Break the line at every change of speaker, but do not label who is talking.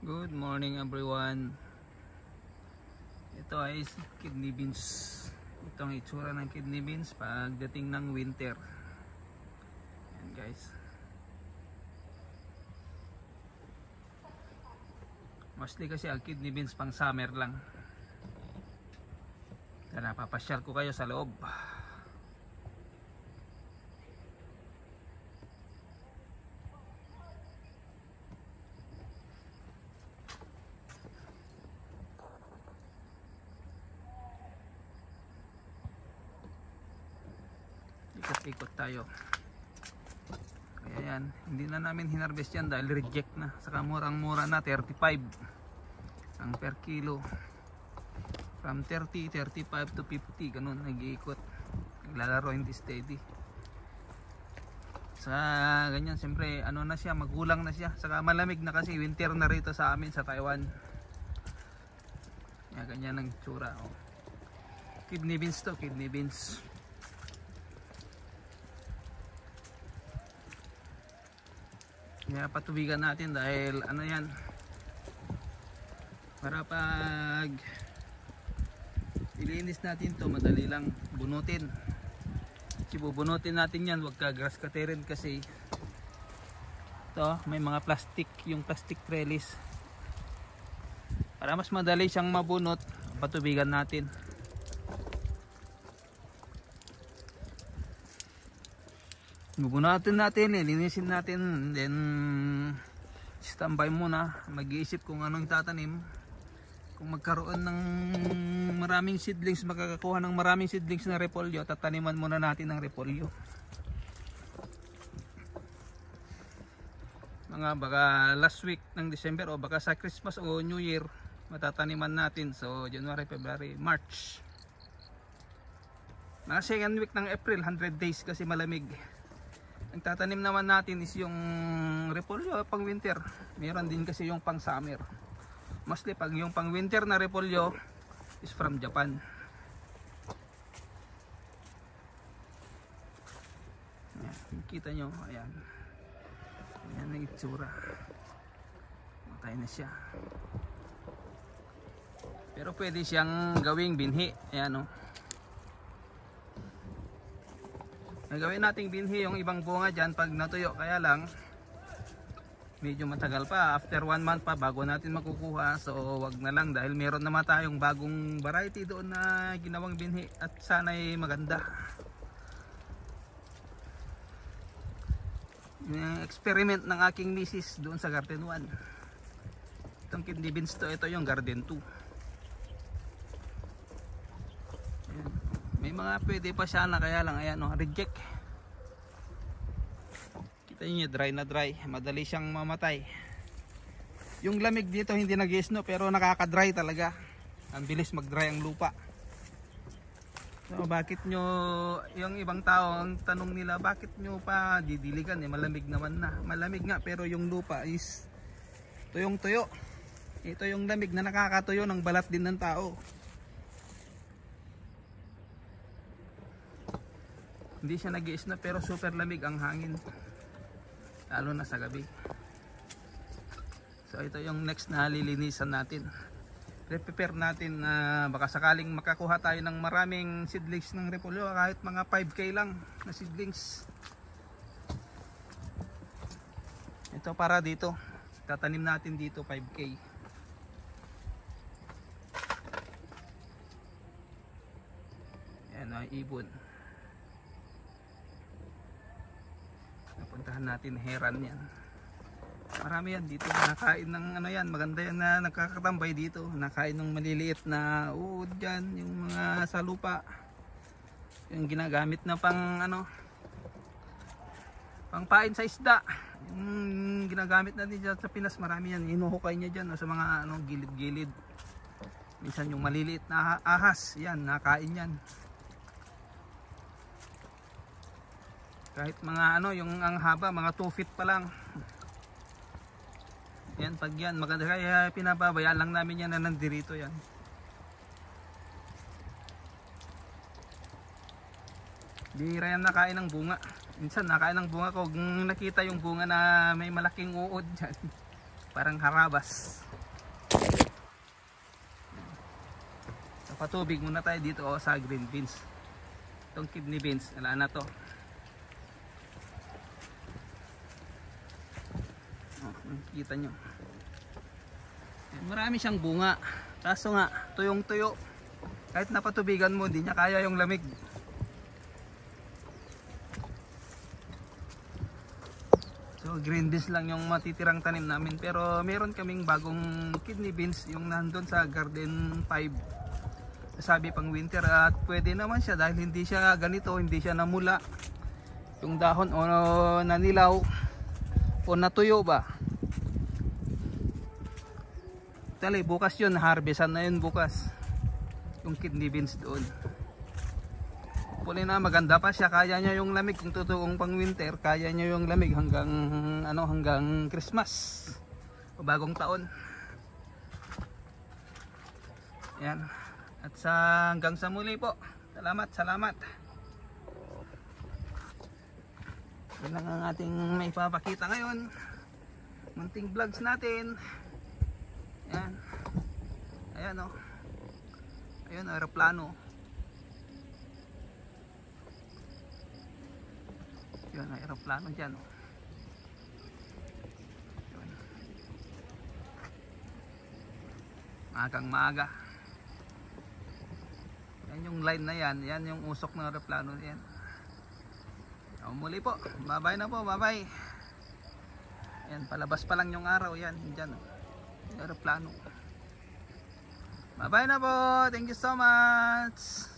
Good morning everyone. Ito ay kidney beans. Ito ang itsura ng kidney beans pagdating ng winter. Ayan guys. Mostly kasi ang kidney beans pang summer lang. Kaya papasyal ko kayo sa loob. Ikot-ikot tayo. Kaya yan, hindi na namin hinarvest yan dahil reject na. Saka murang-mura na, 35 ang per kilo. From 30, 35 to 50, ganun nag-iikot. Naglalaro, hindi steady. Sa ganyan, siyempre ano na siya, magulang na siya. Saka malamig na kasi, winter na rito sa amin sa Taiwan. Yan, ganyan ang tsura. Oh. Kidney beans to, kidney beans. Kaya patubigan natin dahil ano yan, para pag ilinis natin to madali lang bunutin. Kasi bubunutin natin yan, wag ka grass cutterin kasi ito may mga plastic, yung plastic trellis. Para mas madali siyang mabunot, patubigan natin. Bubunutin natin, linisin natin, then standby muna, mag-iisip kung anong tatanim. Kung magkaroon ng maraming seedlings, makakakuha ng maraming seedlings na repolyo, tataniman muna natin ng repolyo. Mga baka last week ng December o baka sa Christmas o New Year, matataniman natin. So January, February, March. Mga second week ng April, 100 days kasi malamig. Ang tatanim naman natin is yung repolyo pang winter. Meron din kasi yung pang summer. Mostly pag yung pang winter na repolyo is from Japan. Ayan, kita nyo, ayan. Ayan ang itsura. Matay na siya. Pero pwede siyang gawing binhi. Ayan o. Nagawin nating binhi yung ibang bunga dyan pag natuyo, kaya lang medyo matagal pa, after 1 month pa bago natin makukuha. So wag na lang dahil meron naman tayong bagong variety doon na ginawang binhi at sana'y maganda. Experiment ng aking misis doon sa Garden 1. Itong kidney beans to, ito yung Garden 2. May mga pwede pa siya na kaya lang, ayan o, reject. Kita nyo, dry na dry, madali siyang mamatay. Yung lamig dito hindi nag-snow pero nakaka-dry talaga. Ang bilis mag-dry ang lupa. So bakit nyo, yung ibang tao ang tanong nila, bakit nyo pa didiligan? Malamig naman na. Malamig nga pero yung lupa is tuyong tuyo. Ito yung lamig na nakakatuyo ng balat din ng tao. Hindi siya nag-i-snow pero super lamig ang hangin, lalo na sa gabi. So ito yung next na lilinisan natin. Prepare natin na baka sakaling makakuha tayo ng maraming seedlings ng repolyo, kahit mga 5K lang na seedlings. Ito para dito, tatanim natin dito 5K. Yan ay ibon. Napuntahan natin heran yan. Marami yan dito, nakain ng ano yan, maganda yan na nakakatambay dito, nakain ng maliliit na uod dyan, yung mga sa lupa, yung ginagamit na pang ano, pang pain sa isda, yung ginagamit natin dyan sa Pinas, marami yan, inuhukay niya dyan sa mga ano, gilid-gilid. Minsan yung maliliit na ahas, yan, nakain yan. Kahit mga ano, yung ang haba, mga 2 feet pa lang. Yan, pag yan, maganda, kaya pinababayaan lang namin yan na nandirito yan. Bihira yan nakain ng bunga. Minsan nakain ng bunga, kung nakita yung bunga na may malaking uod dyan, parang harabas. Patubig muna tayo dito sa green beans. Itong kidney beans, wala na to. Kita nyo. Marami siyang bunga. Kaso nga, tuyong tuyo. Kahit napatubigan mo, hindi niya kaya yung lamig. So green beans lang yung matitirang tanim namin, pero meron kaming bagong kidney beans yung nandun sa garden 5, sabi pang winter, at pwede naman siya dahil hindi siya ganito, hindi siya namula yung dahon o nanilaw o natuyo ba. Tali, bukas yun, harvestan na yun bukas yung kidney beans doon. Puli na, maganda pa siya, kaya niya yung lamig. Kung totoong pang winter, kaya niya yung lamig hanggang hanggang Christmas o bagong taon. Yan. At hanggang sa muli po. Salamat. Yan lang ang ating may papakita ngayon. Munting vlogs natin. Yan. Ayan o. Ayun, aeroplano. Yun, aeroplano dyan. Yun. Magang maaga. Yan yung line na yan. Yan yung usok ng aeroplano yan. Muli po. Bye-bye na po. Bye-bye. Yan, palabas pa lang yung araw. Yan, dyan. Aeroplano. Bye-bye na po. Thank you so much.